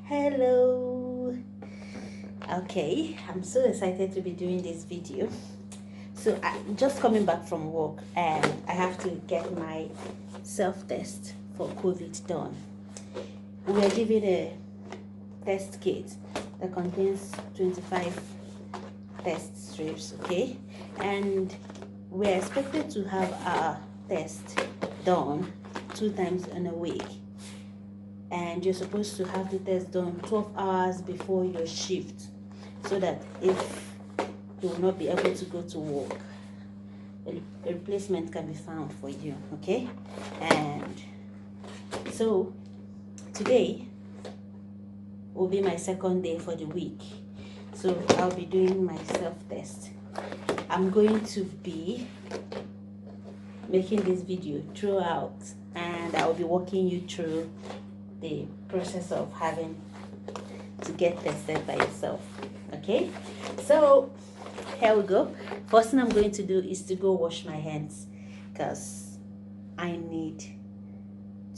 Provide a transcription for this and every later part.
Hello. Okay, I'm so excited to be doing this video. So I'm just coming back from work and I have to get my self-test for COVID done. We are given a test kit that contains 25 test strips, okay? And we're expected to have our test done 2 times in a week. And you're supposed to have the test done 12 hours before your shift so that if you will not be able to go to work, a replacement can be found for you, okay? And so today will be my second day for the week, so I'll be doing my self-test. I'm going to be making this video throughout and I'll be walking you through the process of having to get tested by yourself. Okay, so here we go. First thing I'm going to do is to go wash my hands because I need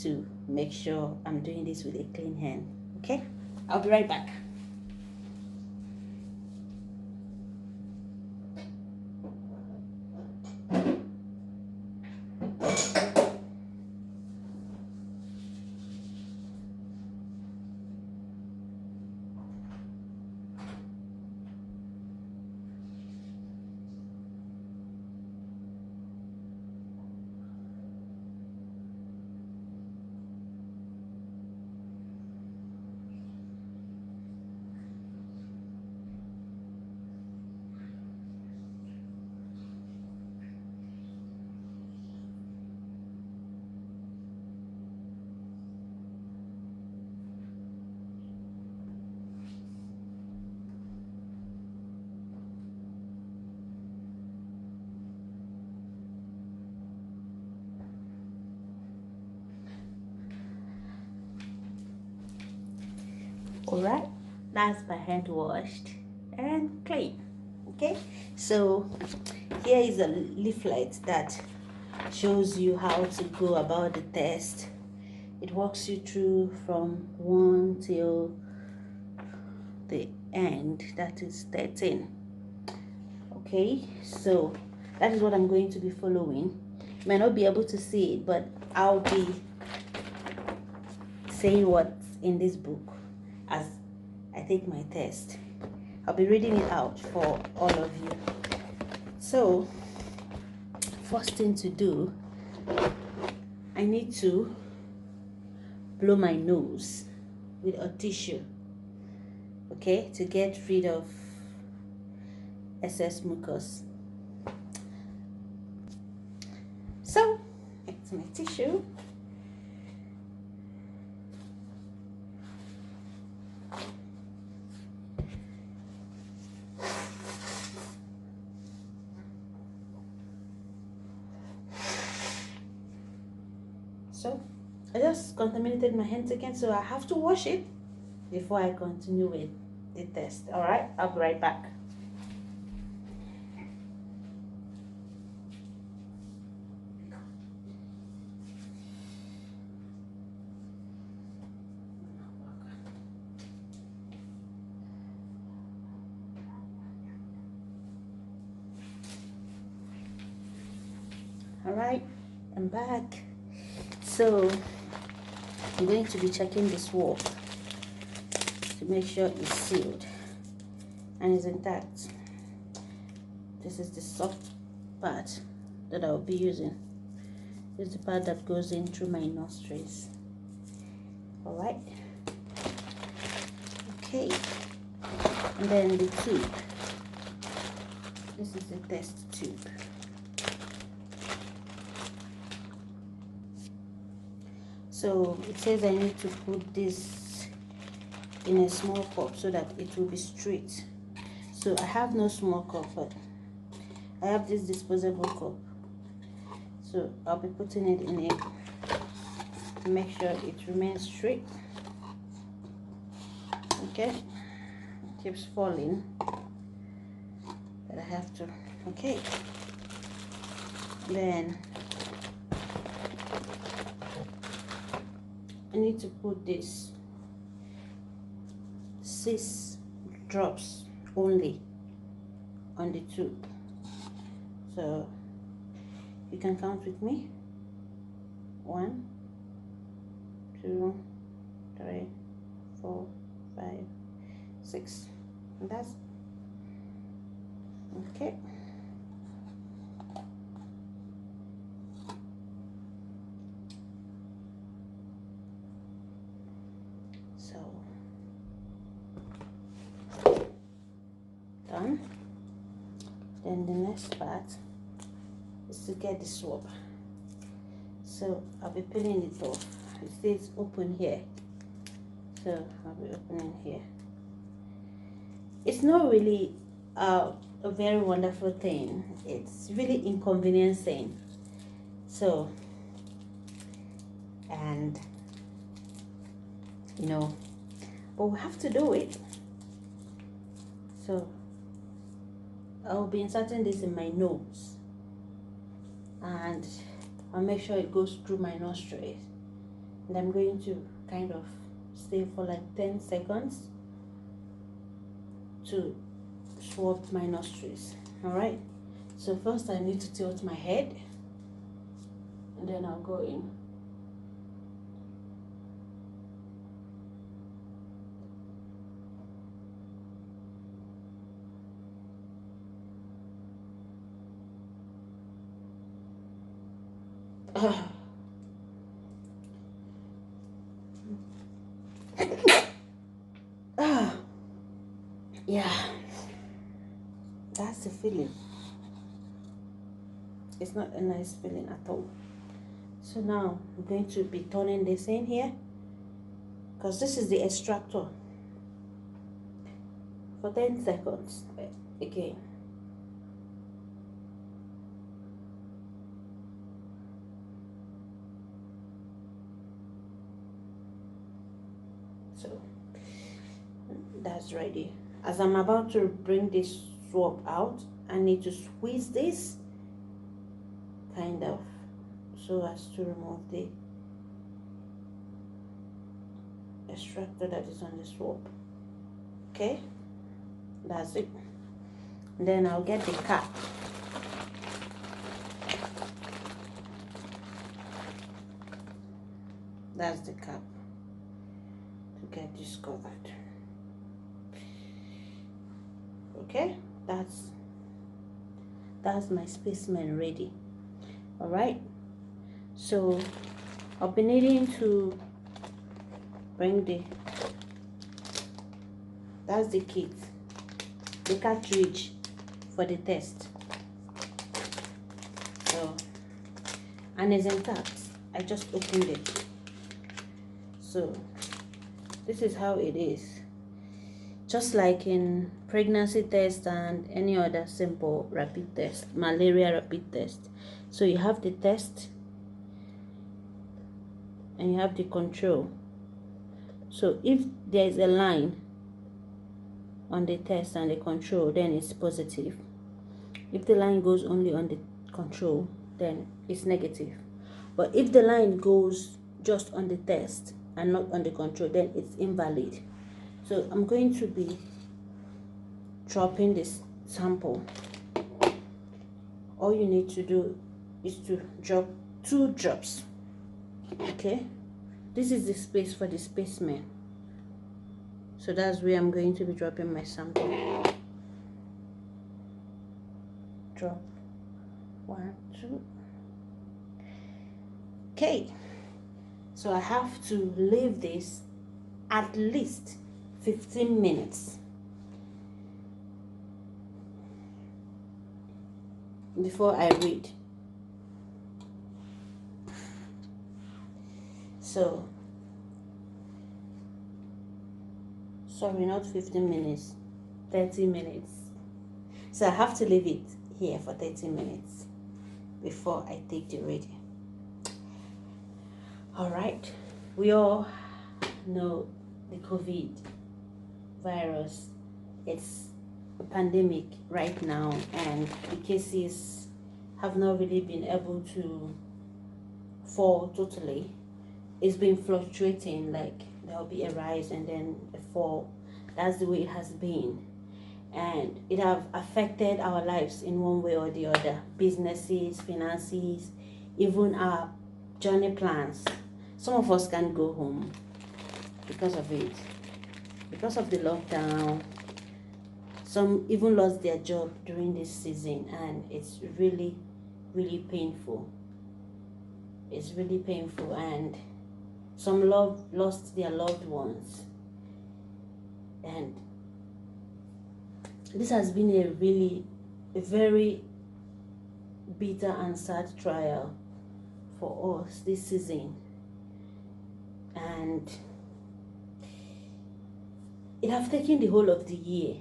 to make sure I'm doing this with a clean hand. Okay, I'll be right back. All right, that's my hand washed and clean. Okay, so here is a leaflet that shows you how to go about the test. It walks you through from 1 till the end, that is 13. Okay, so that is what I'm going to be following. You may not be able to see it, but I'll be saying what's in this book as I take my test. I'll be reading it out for all of you. So first thing to do, I need to blow my nose with a tissue, okay, to get rid of excess mucus. So it's my tissue. So I just contaminated my hands again, so I have to wash it before I continue with the test. All right, I'll be right back. All right, I'm back. So I'm going to be checking this wall to make sure it's sealed and is intact. This is the soft part that I'll be using. This is the part that goes in through my nostrils. All right. Okay. And then the tube. This is the test tube. So it says I need to put this in a small cup so that it will be straight. So I have no small cup, but I have this disposable cup. So I'll be putting it in it to make sure it remains straight. Okay, it keeps falling, but I have to. Okay, then I need to put this 6 drops only on the tube. So you can count with me. 1, 2, 3, 4, 5, 6. And that's okay. So done. Then the next part is to get the swab. So I'll be peeling it off. It says open here, so I'll be opening here. It's not really a very wonderful thing. It's really inconveniencing. So, and you know, but we have to do it. So I'll be inserting this in my nose, and I'll make sure it goes through my nostrils. And I'm going to kind of stay for like 10 seconds to swab my nostrils. All right. So first I need to tilt my head, and then I'll go in. Yeah, that's the feeling. It's not a nice feeling at all. So now I'm going to be turning this in here, because this is the extractor, for 10 seconds again. So that's ready. As I'm about to bring this swab out, I need to squeeze this kind of so as to remove the extractor that is on the swab. Okay, that's it. And then I'll get the cap. That's the cap to get this covered. Okay, that's my specimen ready. All right, so I'll be needing to bring that's the kit, the cartridge for the test. So, and it's intact. I just opened it. So this is how it is. Just like in pregnancy test and any other simple rapid test, malaria rapid test. So you have the test and you have the control. So if there is a line on the test and the control, then it's positive. If the line goes only on the control, then it's negative. But if the line goes just on the test and not on the control, then it's invalid. So I'm going to be dropping this sample. All you need to do is to drop 2 drops. Okay, this is the space for the specimen. So that's where I'm going to be dropping my sample. Drop 1, 2. Okay, so I have to leave this at least 15 minutes before I read. So, sorry, not 15 minutes, 30 minutes. So I have to leave it here for 30 minutes before I take the reading. All right, we all know the COVID virus. It's a pandemic right now, and the cases have not really been able to fall totally. It's been fluctuating, like there'll be a rise and then a fall, That's the way it has been, and it have affected our lives in one way or the other. Businesses, finances, even our journey plans. Some of us can't go home because of it, because of the lockdown. Some even lost their job during this season, and it's really, really painful. It's really painful, and some lost their loved ones. And this has been a very bitter and sad trial for us this season. And it have taken the whole of the year.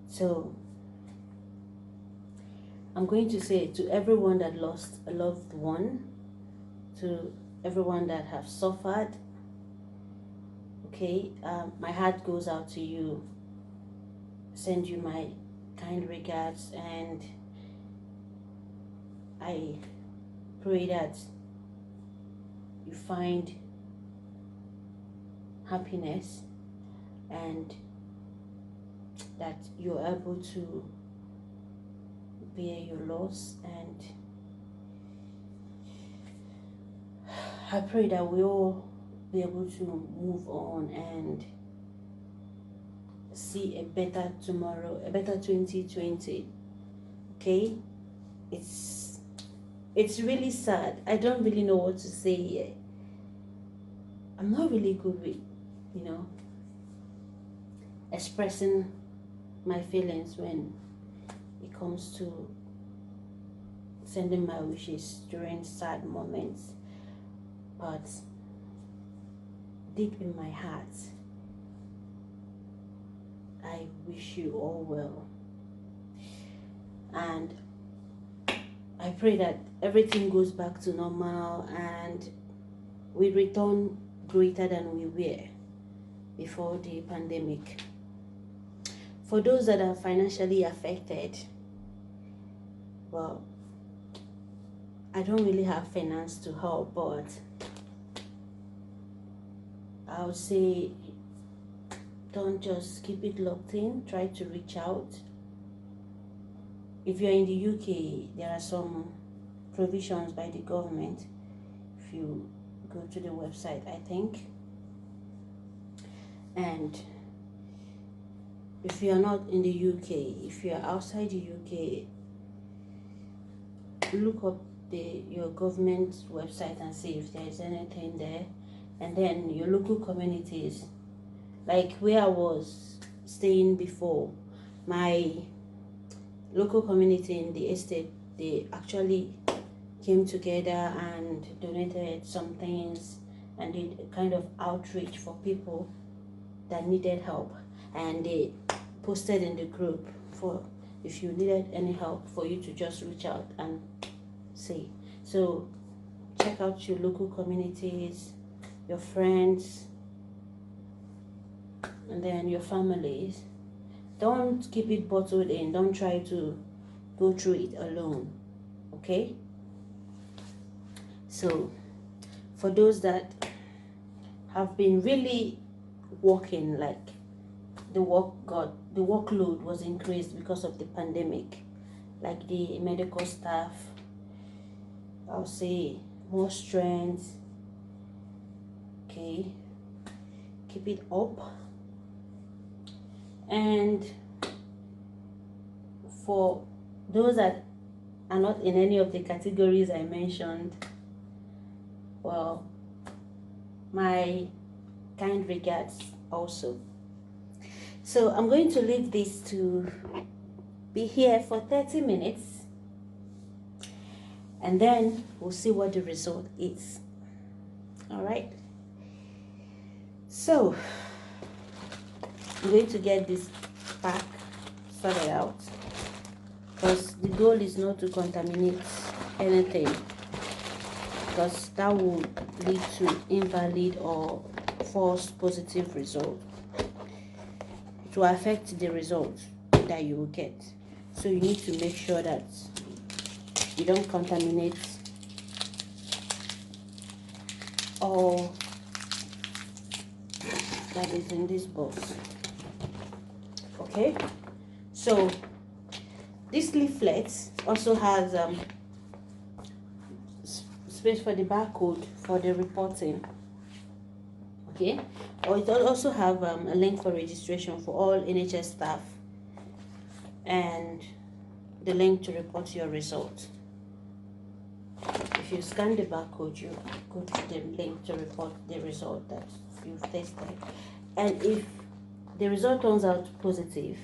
So I'm going to say to everyone that lost a loved one, to everyone that have suffered, okay, my heart goes out to you. Send you my kind regards, and I pray that you find happiness and that you're able to bear your loss. And I pray that we all be able to move on and see a better tomorrow, a better 2020. Okay, it's really sad. I don't really know what to say here. I'm not really good with, expressing my feelings when it comes to sending my wishes during sad moments. But deep in my heart, I wish you all well, and I pray that everything goes back to normal and we return greater than we were before the pandemic. For those that are financially affected, well, I don't really have finance to help, but I would say don't just keep it locked in. Try to reach out. If you're in the UK, there are some provisions by the government. If you go to the website, I think. And if you're not in the UK, if you're outside the UK, look up your government's website and see if there's anything there. And then your local communities, like where I was staying before, my local community in the estate, they actually came together and donated some things and did a kind of outreach for people that needed help, and they posted in the group for if you needed any help for you to just reach out and say. So check out your local communities, your friends, and then your families. Don't keep it bottled in. Don't try to go through it alone, okay? So for those that have been really working, like the workload was increased because of the pandemic, like the medical staff, I'll say more strength, okay? Keep it up. And for those that are not in any of the categories I mentioned, well, my kind regards also. So I'm going to leave this to be here for 30 minutes, and then we'll see what the result is. All right. So I'm going to get this pack sorted out, because the goal is not to contaminate anything, because that will lead to invalid or false positive result. It will affect the result that you will get. So you need to make sure that you don't contaminate that is in this box. Okay, so this leaflet also has space for the barcode for the reporting. Okay, or it also have a link for registration for all NHS staff and the link to report your result. If you scan the barcode, you go to the link to report the result that you've tested. And if the result turns out positive,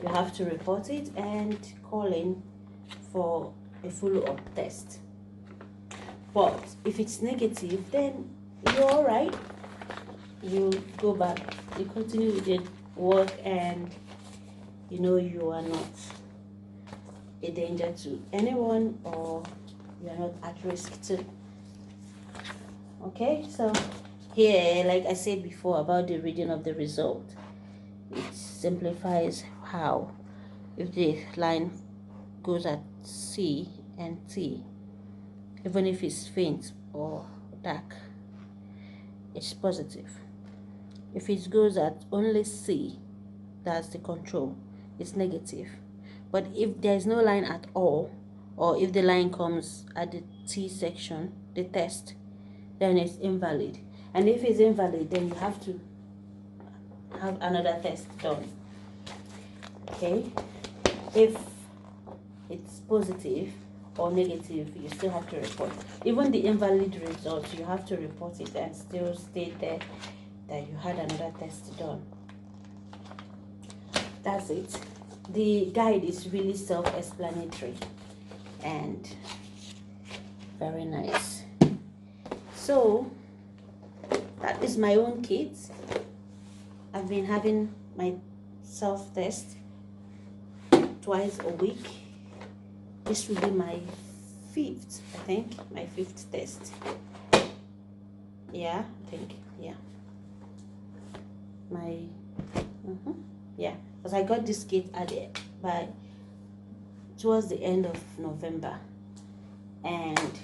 you have to report it and call in for a follow-up test. But if it's negative, then you're all right. You go back, you continue with your work, and you know you are not a danger to anyone, or you are not at risk to. Okay, so here, like I said before about the reading of the result, it simplifies how, if the line goes at C and T, even if it's faint or dark, it's positive. If it goes at only C, that's the control, it's negative. But if there's no line at all, or if the line comes at the T section, the test, then it's invalid. And if it's invalid, then you have to have another test done. Okay, if it's positive or negative, you still have to report. Even the invalid result, you have to report it and still state there that you had another test done. That's it. The guide is really self-explanatory and very nice. So that is my own kit. I've been having my self-test twice a week. This will be my fifth, I think, my fifth test. Yeah, I think, yeah. Yeah, because I got this kit towards the end of November, and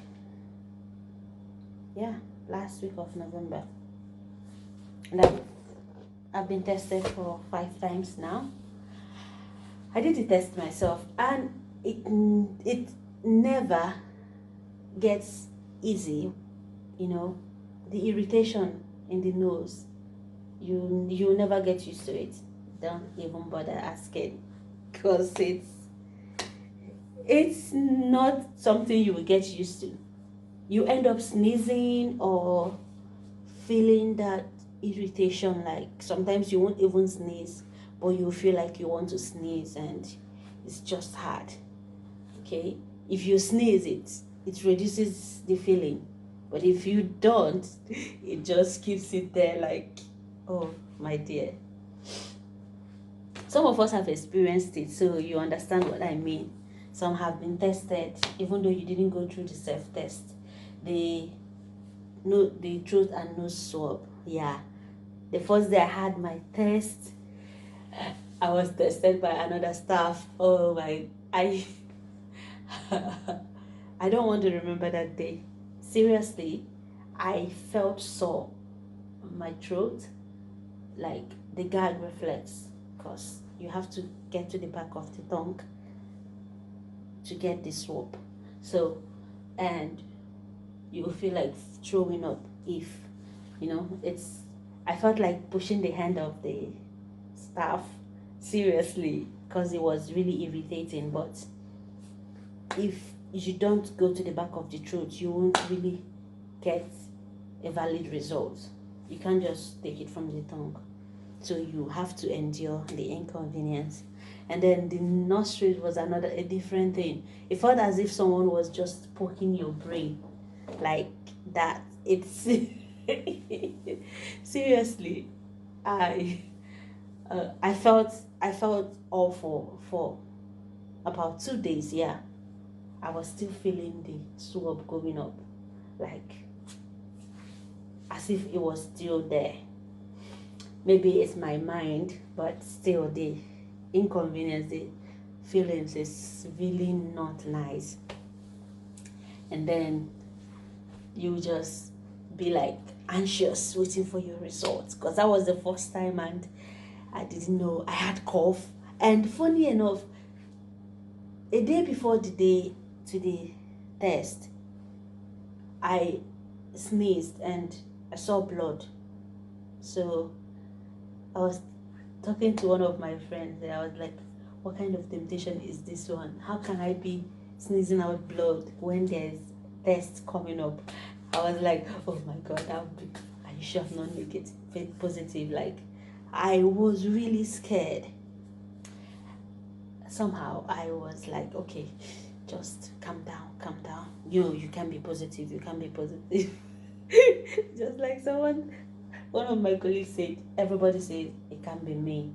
yeah, last week of November, and I've been tested for 5 times now. I did the test myself, and it never gets easy. You know, the irritation in the nose, you never get used to it. Don't even bother asking, because it's not something you will get used to. You end up sneezing or feeling that irritation, like sometimes you won't even sneeze, but you feel like you want to sneeze, and it's just hard. Okay, if you sneeze, it reduces the feeling, but if you don't, it just keeps it there, like, oh my dear. Some of us have experienced it, so you understand what I mean. Some have been tested, even though you didn't go through the self-test. The throat and nose swab. Yeah, the first day I had my test, I was tested by another staff. Oh my, I don't want to remember that day. Seriously, I felt sore on my throat, like the gag reflex, because you have to get to the back of the tongue to get the swab. So, and you feel like throwing up if, you know, I felt like pushing the hand of the staff, seriously, because it was really irritating. But if you don't go to the back of the throat, you won't really get a valid result. You can't just take it from the tongue. So you have to endure the inconvenience. And then the nostrils was a different thing. It felt as if someone was just poking your brain like that. It's seriously, I felt awful for about 2 days. Yeah, I was still feeling the swab going up, like as if it was still there. Maybe it's my mind, but still the inconvenience, the feelings is really not nice. And then you just be like anxious waiting for your results, because that was the first time and I didn't know. I had cough, and funny enough, a day before the day to the test, I sneezed and I saw blood. So I was talking to one of my friends and I was like, what kind of temptation is this one? How can I be sneezing out blood when there's tests coming up? I was like, oh my God, are you sure I'm not negative, positive? Like, I was really scared. Somehow I was like, okay, just calm down, calm down. You can be positive, you can be positive. Just like one of my colleagues said, everybody says it can't be me.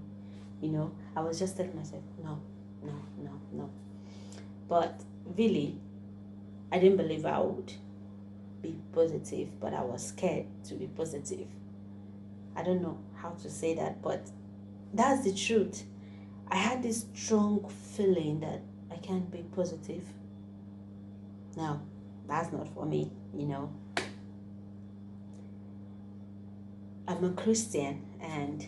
I was just telling myself, no, no, no, no. But really, I didn't believe I would be positive, but I was scared to be positive. I don't know how to say that, but that's the truth. I had this strong feeling that I can't be positive. No, that's not for me, I'm a Christian and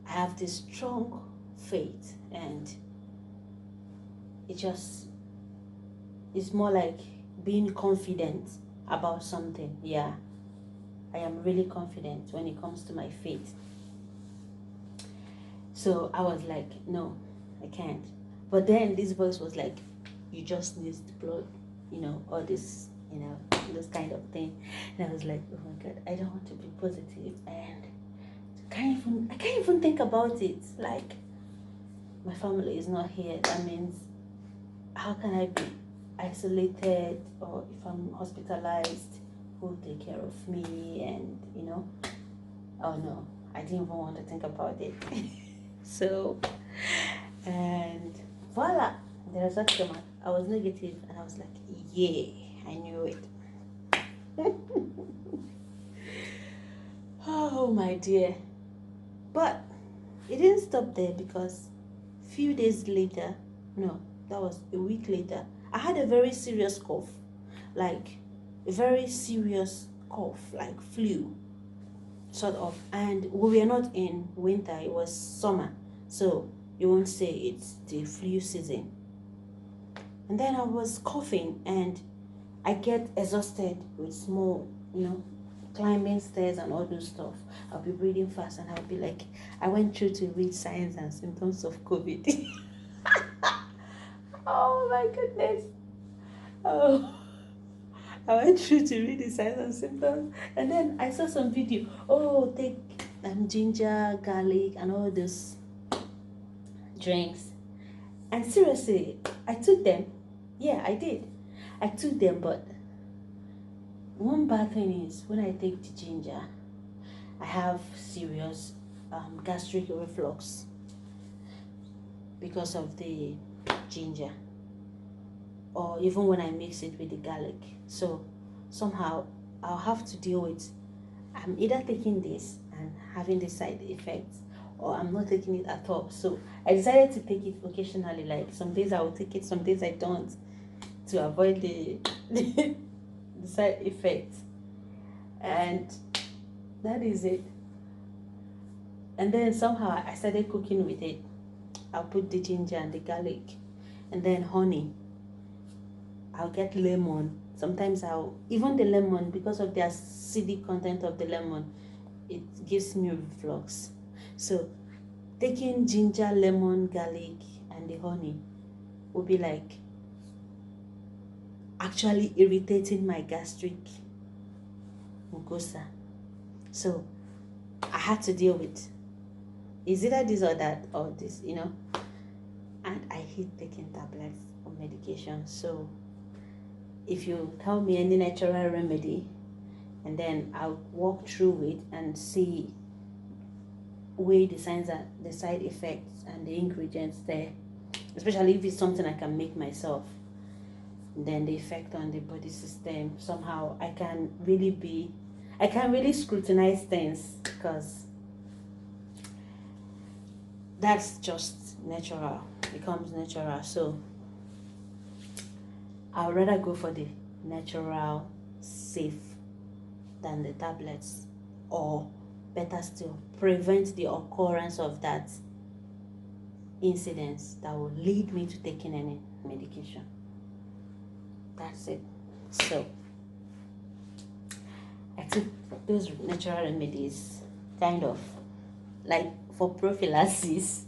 I have this strong faith, and it's more like being confident about something. Yeah, I am really confident when it comes to my faith. So I was like, no, I can't. But then this voice was like, you just need blood, all this, this kind of thing. And I was like, oh my God, I don't want to be positive, and I can't even think about it. Like, my family is not here. That means, how can I be isolated? Or if I'm hospitalized, who will take care of me? And oh no, I didn't even want to think about it. So, and voila, the result came out. I was negative, and I was like, yeah, I knew it. Oh my dear. But it didn't stop there, because few days later, no, that was a week later, I had a very serious cough, like a very serious cough, like flu, sort of. And we were not in winter, it was summer, so you won't say it's the flu season. And then I was coughing, and I get exhausted with small, climbing stairs and all those stuff. I'll be breathing fast, and I'll be like, I went through to read signs and symptoms of COVID. Oh my goodness. Oh, I went through to read the signs and symptoms, and then I saw some video. Oh, take ginger, garlic, and all those drinks. And seriously, I took them. Yeah, I did. I took them, but one bad thing is, when I take the ginger, I have serious gastric reflux because of the ginger, or even when I mix it with the garlic. So somehow I'll have to deal with, I'm either taking this and having the side effects, or I'm not taking it at all. So I decided to take it occasionally. Like, some days I will take it, some days I don't, to avoid the side effects. And that is it. And then somehow I started cooking with it. I'll put the ginger and the garlic, and then honey. I'll get lemon. Sometimes even the lemon, because of the acidic content of the lemon, it gives me reflux. So taking ginger, lemon, garlic, and the honey will be like actually irritating my gastric mucosa. So I had to deal with, is either this or that, or this, and I hate taking tablets or medication. So if you tell me any natural remedy, and then I'll walk through it and see, weigh the signs and the side effects and the ingredients there, especially if it's something I can make myself, then the effect on the body system. Somehow I can really scrutinize things, because that's just natural, becomes natural. So I'd rather go for the natural, safe than the tablets, or better still, prevent the occurrence of that incidents that will lead me to taking any medication. That's it. So I took those natural remedies kind of like for prophylaxis,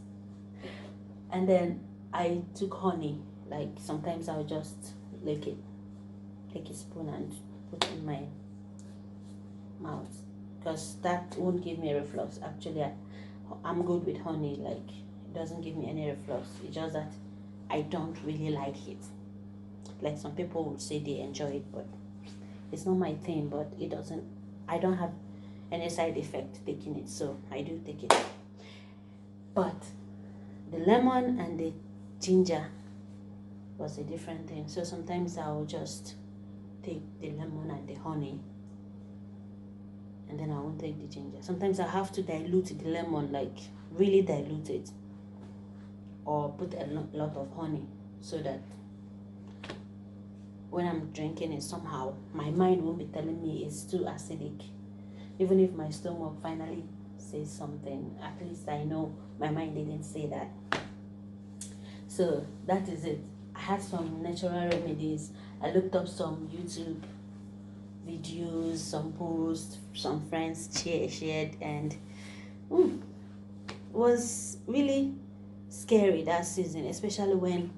and then I took honey. Like sometimes I'll just lick it, take a spoon and put in my mouth, because that won't give me reflux. Actually, I'm good with honey. Like it doesn't give me any reflux. It's just that I don't really like it. Like some people would say they enjoy it, but it's not my thing. But it doesn't, I don't have any side effect taking it, so I do take it. But the lemon and the ginger was a different thing. So sometimes I'll just take the lemon and the honey, and then I won't take the ginger. Sometimes I have to dilute the lemon, like really dilute it, or put a lot of honey, so that when I'm drinking it, somehow my mind won't be telling me it's too acidic. Even if my stomach finally says something, at least I know my mind didn't say that. So that is it. I had some natural remedies. I looked up some YouTube videos, some posts, some friends shared, and it was really scary that season, especially when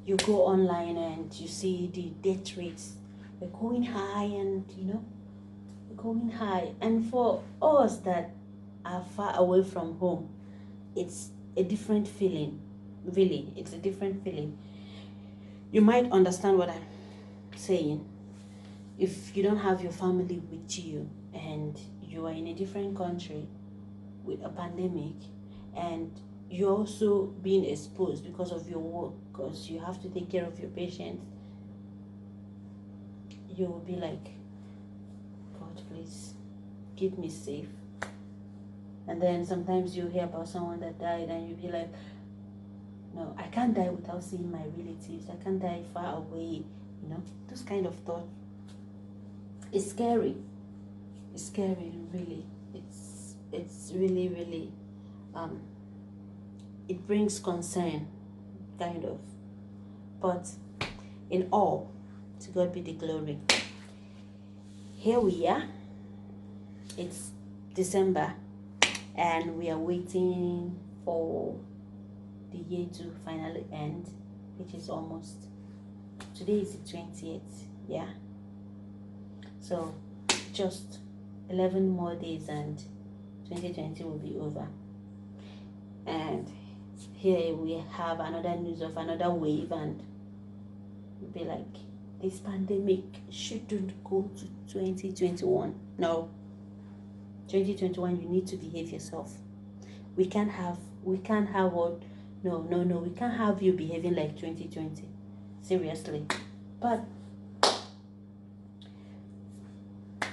you go online and you see the death rates, they're going high, and going high. And for us that are far away from home, it's a different feeling. Really, it's a different feeling. You might understand what I'm saying. If you don't have your family with you and you are in a different country with a pandemic, and you're also being exposed because of your work, because you have to take care of your patients, you will be like, God, please keep me safe. And then sometimes you hear about someone that died and you'll be like, no, I can't die without seeing my relatives. I can't die far away. Those kind of thoughts. It's scary. It's scary, really. It's really, really, it brings concern, kind of. But in all, to God be the glory. Here we are. It's December, and we are waiting for the year to finally end, which is almost, today is the 20th, yeah. So just 11 more days and 2020 will be over. And here we have another news of another wave, and we'll be like, this pandemic shouldn't go to 2021. No, 2021, you need to behave yourself. We can't have what? No, we can't have you behaving like 2020. Seriously. But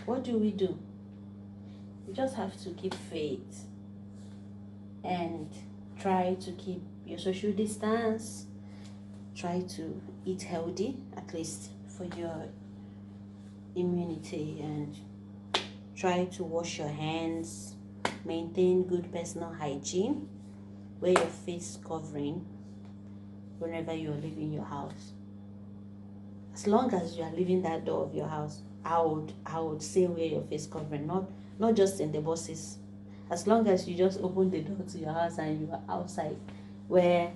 what do? You just have to keep faith and try to keep your social distance. Try to eat healthy, at least for your immunity, and try to wash your hands. Maintain good personal hygiene. Wear your face covering whenever you are leaving your house. As long as you are leaving that door of your house, I would say wear your face covering, not just in the buses. As long as you just open the door to your house and you are outside, where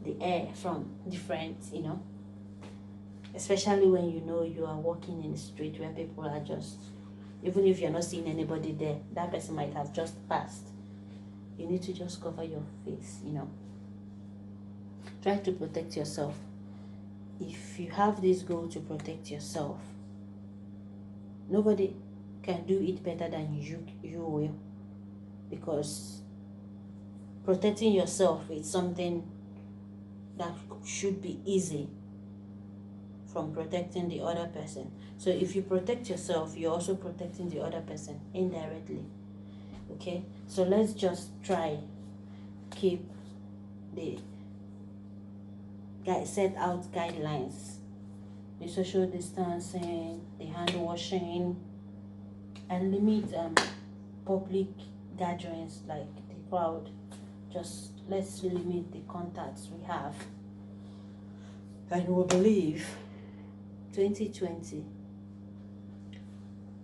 the air from different, especially when you are walking in the street where people are just, even if you're not seeing anybody there, that person might have just passed. You need to just cover your face, Try to protect yourself. If you have this goal to protect yourself, nobody can do it better than you will. Because protecting yourself is something that should be easy from protecting the other person. So if you protect yourself, you're also protecting the other person indirectly. Okay, so let's just try keep the set out guidelines, the social distancing, the hand washing, and limit public gatherings like the crowd. Just let's limit the contacts we have, and we believe 2020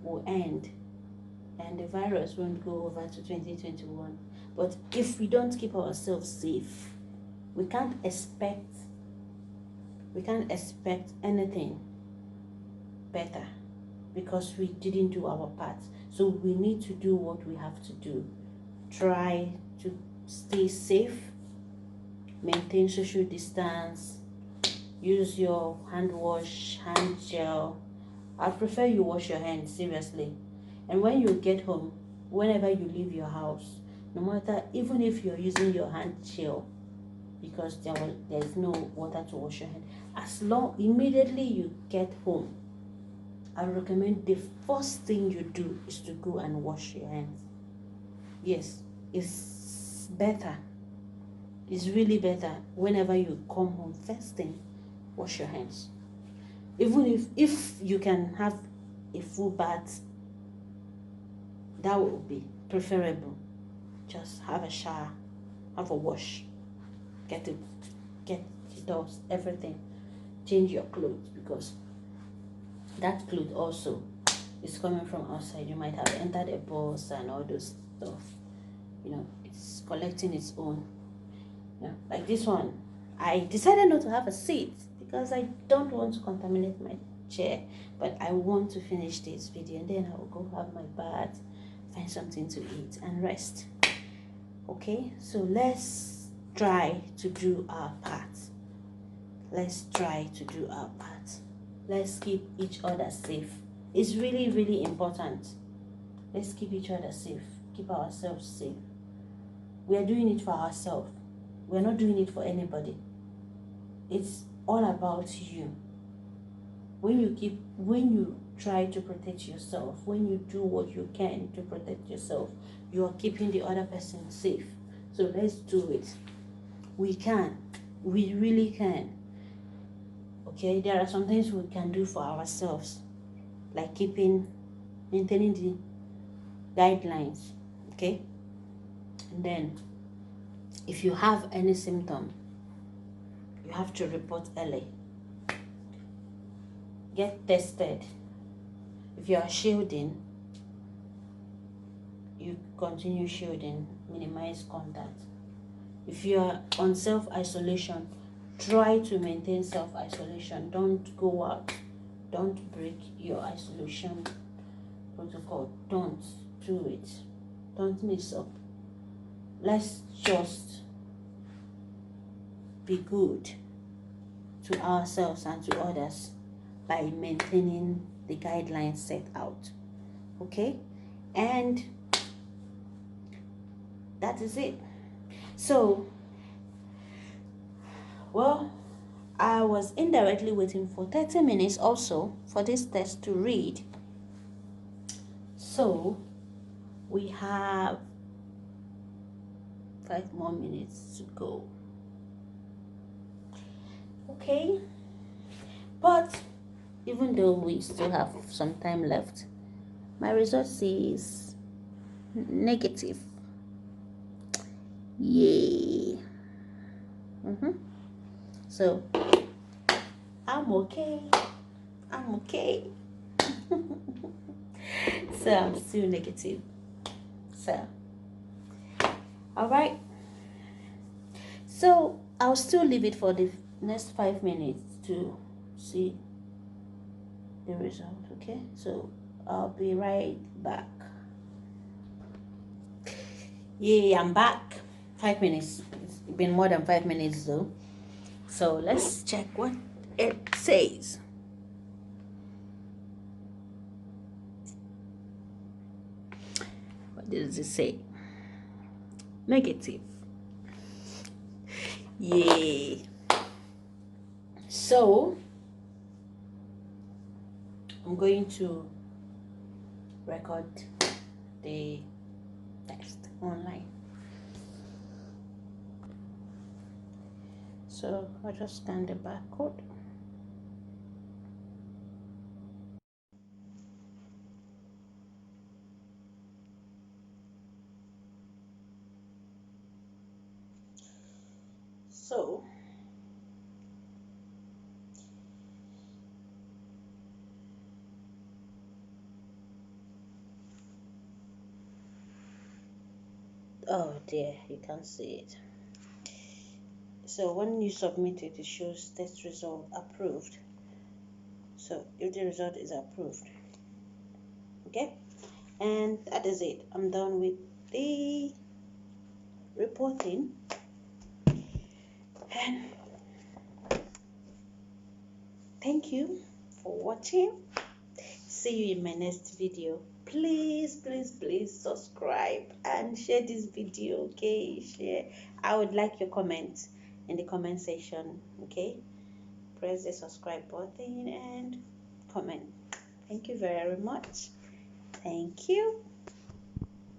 will end and the virus won't go over to 2021. But if we don't keep ourselves safe, we can't expect anything better, because we didn't do our part. So we need to do what we have to do. Try to stay safe, maintain social distance, use your hand wash, hand gel. I prefer you wash your hands, seriously. And when you get home, whenever you leave your house, no matter, even if you're using your hand gel, because there's no water to wash your hand, as long immediately you get home, I recommend the first thing you do is to go and wash your hands. Yes, it's better. It's really better. Whenever you come home, first thing, wash your hands. Even if you can have a full bath, that would be preferable. Just have a shower, have a wash, get the dust, everything, change your clothes, because that clothes also is coming from outside. You might have entered a bus and all those stuff, it's collecting its own. Like this one, I decided not to have a seat because I don't want to contaminate my chair, but I want to finish this video and then I will go have my bath, find something to eat and rest. Okay, so let's try to do our part. Let's keep each other safe. It's really, really important. Let's keep each other safe, keep ourselves safe. We are doing it for ourselves. We're not doing it for anybody. It's all about you. When you try to protect yourself, when you do what you can to protect yourself, you are keeping the other person safe. So let's do it. We really can. Okay, there are some things we can do for ourselves, like maintaining the guidelines. Okay, and then if you have any symptom, you have to report early. Get tested. If you are shielding, you continue shielding, minimize contact. If you are on self-isolation, try to maintain self-isolation. Don't go out. Don't break your isolation protocol. Don't do it. Don't mess up. Let's just be good to ourselves and to others by maintaining the guidelines set out. Okay? And that is it. So, well, I was indirectly waiting for 30 minutes also for this test to read. So, we have 5 more minutes to go. Okay? But even though we still have some time left, my result says negative. Yay. So I'm okay. So I'm still negative. So all right. So I'll still leave it for the next 5 minutes to see the result. Okay, so I'll be right back. Yeah, I'm back. 5 minutes. It's been more than 5 minutes though. So let's check what it says. What does it say? Negative. Yay. So I'm going to record the test online. So I'll just scan the barcode. So oh dear, you can't see it. So when you submit it, it shows test result approved. So if the result is approved, okay, and that is it. I'm done with the reporting, and thank you for watching. See you in my next video. Please subscribe and share this video, okay? Share. I would like your comments in the comment section, okay? Press the subscribe button and comment. Thank you very much. Thank you.